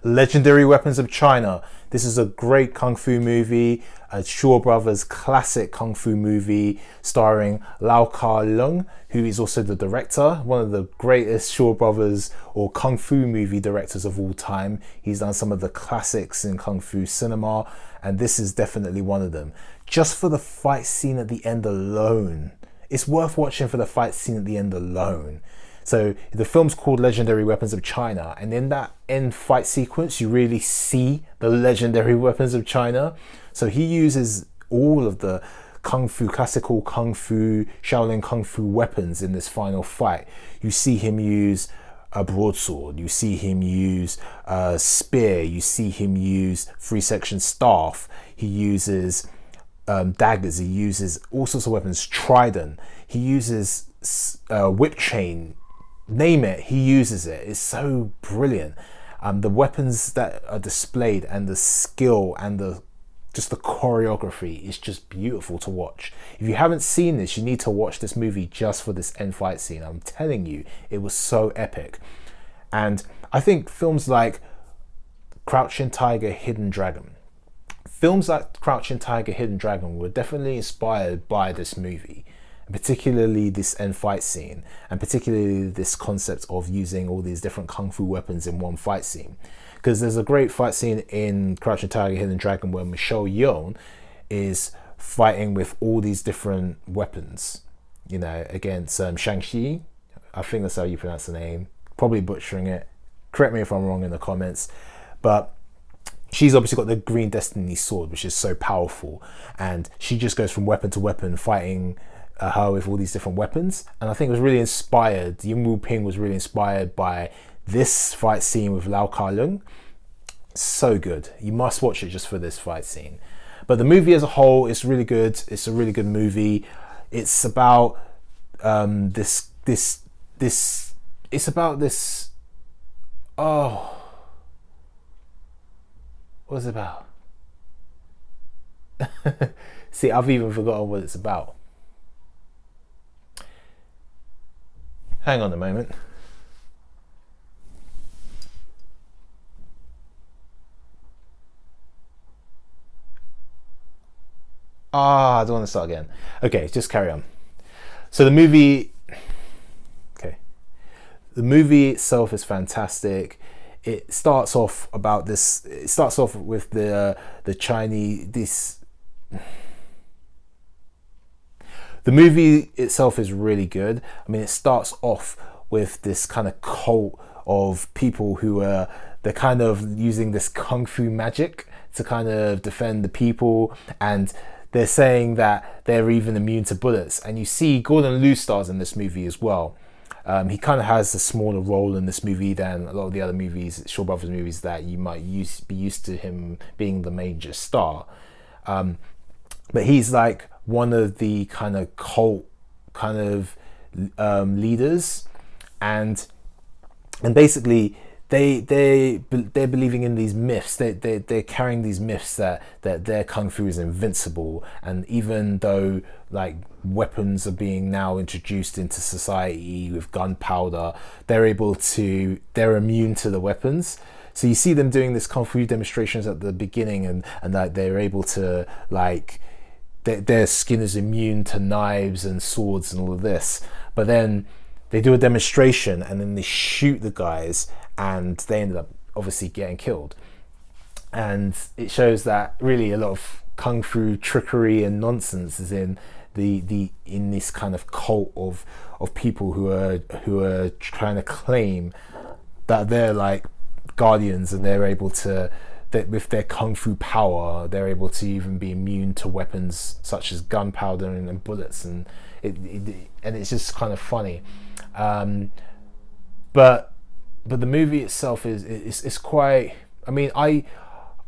Legendary Weapons of China. This is a great kung fu movie, a Shaw Brothers classic kung fu movie starring Kar-leung, who is also the director, one of the greatest Shaw Brothers or kung fu movie directors of all time. He's done some of the classics in kung fu cinema, and this is definitely one of them. Just for the fight scene at the end alone, it's worth watching for the fight scene at the end alone. So the film's called Legendary Weapons of China, and in that end fight sequence you really see the legendary weapons of China. So he uses all of the kung fu, classical kung fu, Shaolin kung fu weapons in this final fight. You see him use a broadsword, you see him use a spear, you see him use three-section staff, he uses daggers, he uses all sorts of weapons, trident, he uses whip chain, name it, he uses it. It's so brilliant. The weapons that are displayed and the skill and just the choreography is just beautiful to watch. If you haven't seen this, you need to watch this movie just for this end fight scene. I'm telling you, it was so epic. And I think films like Crouching Tiger, Hidden Dragon, were definitely inspired by this movie, particularly this end fight scene, and particularly this concept of using all these different kung fu weapons in one fight scene. Because there's a great fight scene in Crouching Tiger, Hidden Dragon where Michelle Yeoh is fighting with all these different weapons, you know, against Shang-Chi. I think that's how you pronounce the name. Probably butchering it. Correct me if I'm wrong in the comments. But she's obviously got the Green Destiny sword, which is so powerful. And she just goes from weapon to weapon fighting her with all these different weapons. And I think it was really inspired, Ying Wu Ping was really inspired by this fight scene with Kar-leung. So good. You must watch it just for this fight scene. But the movie as a whole is really good. It's a really good movie. It's about this oh, what's it about? See, I've even forgotten what it's about. Hang on a moment. I don't want to start again. Okay, just carry on. So the movie itself is fantastic. It starts off about this. It starts off with the Chinese. The movie itself is really good. I mean, it starts off with this kind of cult of people who they're kind of using this kung fu magic to kind of defend the people, and they're saying that they're even immune to bullets. And you see Gordon Liu stars in this movie as well. He kind of has a smaller role in this movie than a lot of the other movies, Shaw Brothers movies, that you might be used to him being the major star. But he's like one of the kind of cult kind of leaders, and basically they're believing in these myths. They're carrying these myths that their kung fu is invincible, and even though like weapons are being now introduced into society with gunpowder, they're immune to the weapons. So you see them doing this kung fu demonstrations at the beginning, and like they're able to like their skin is immune to knives and swords and all of this. But then they do a demonstration and then they shoot the guys, and they ended up obviously getting killed. And it shows that really a lot of kung fu trickery and nonsense is in in this kind of cult of people who are trying to claim that they're like guardians, and they're able to, that with their kung fu power, they're able to even be immune to weapons such as gunpowder and bullets, and it's just kind of funny. But the movie itself is quite. I mean, I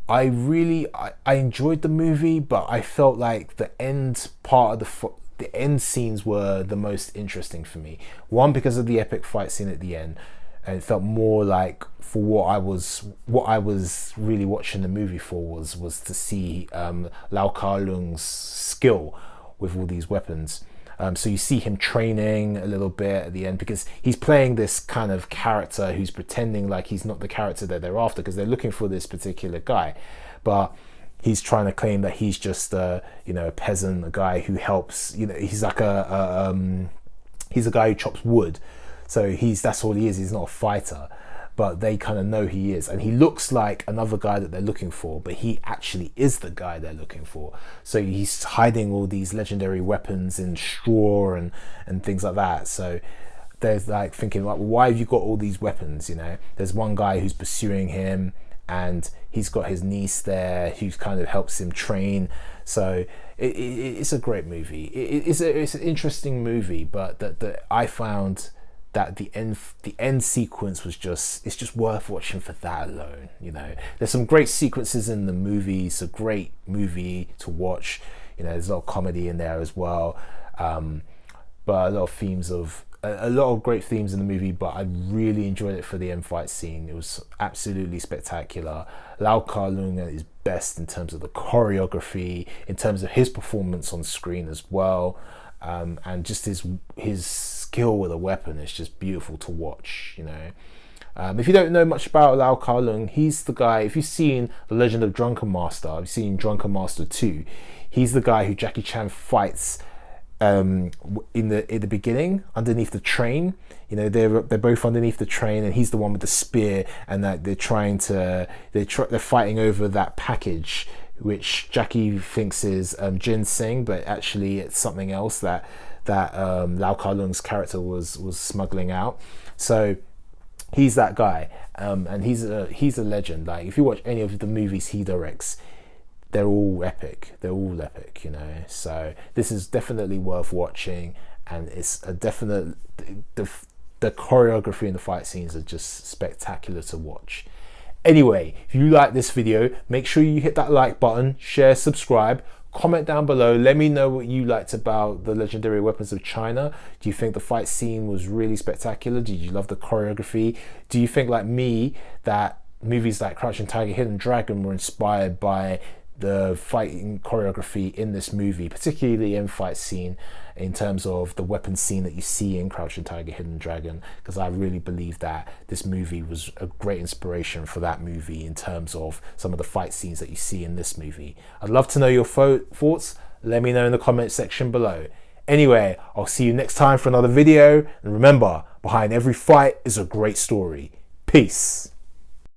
really enjoyed the movie, but I felt like the end part of the end scenes were the most interesting for me. One, because of the epic fight scene at the end, and it felt more like for what I was really watching the movie for was to see Kar-leung's skill with all these weapons. So you see him training a little bit at the end, because he's playing this kind of character who's pretending like he's not the character that they're after, because they're looking for this particular guy, but he's trying to claim that he's just a peasant, a guy who helps. He's like he's a guy who chops wood, so that's all he is. He's not a fighter, but they kind of know he is, and he looks like another guy that they're looking for, but he actually is the guy they're looking for. So he's hiding all these legendary weapons in straw and things like that. So they're like thinking, like, why have you got all these weapons? There's one guy who's pursuing him, and he's got his niece there who kind of helps him train. So it's a great movie. It's an interesting movie, but that I found that the end sequence was it's just worth watching for that alone. There's some great sequences in the movie. It's a great movie to watch. There's a lot of comedy in there as well, but a lot of great themes in the movie. But I really enjoyed it for the end fight scene. It was absolutely spectacular. Kar-leung at his best in terms of the choreography, in terms of his performance on screen as well, and just his skill with a weapon is just beautiful to watch. If you don't know much about Kar-leung, he's the guy, if you've seen The Legend of Drunken Master, you've seen Drunken Master 2, he's the guy who Jackie Chan fights in the beginning underneath the train. They're both underneath the train, and he's the one with the spear, and that they're fighting over that package which Jackie thinks is ginseng, but actually it's something else that Kar-leung's character was smuggling out. So he's that guy, and he's a legend. Like, if you watch any of the movies he directs, they're all epic. So this is definitely worth watching, and it's a definite. The choreography and the fight scenes are just spectacular to watch. Anyway, if you like this video, make sure you hit that like button, share, subscribe, comment down below. Let me know what you liked about the Legendary Weapons of China. Do you think the fight scene was really spectacular? Did you love the choreography? Do you think, like me, that movies like Crouching Tiger, Hidden Dragon were inspired by the fighting choreography in this movie, particularly the end fight scene, in terms of the weapon scene that you see in Crouching Tiger, Hidden Dragon? Because I really believe that this movie was a great inspiration for that movie in terms of some of the fight scenes that you see in this movie. I'd love to know your thoughts. Let me know in the comment section below. Anyway, I'll see you next time for another video, and remember, behind every fight is a great story. Peace.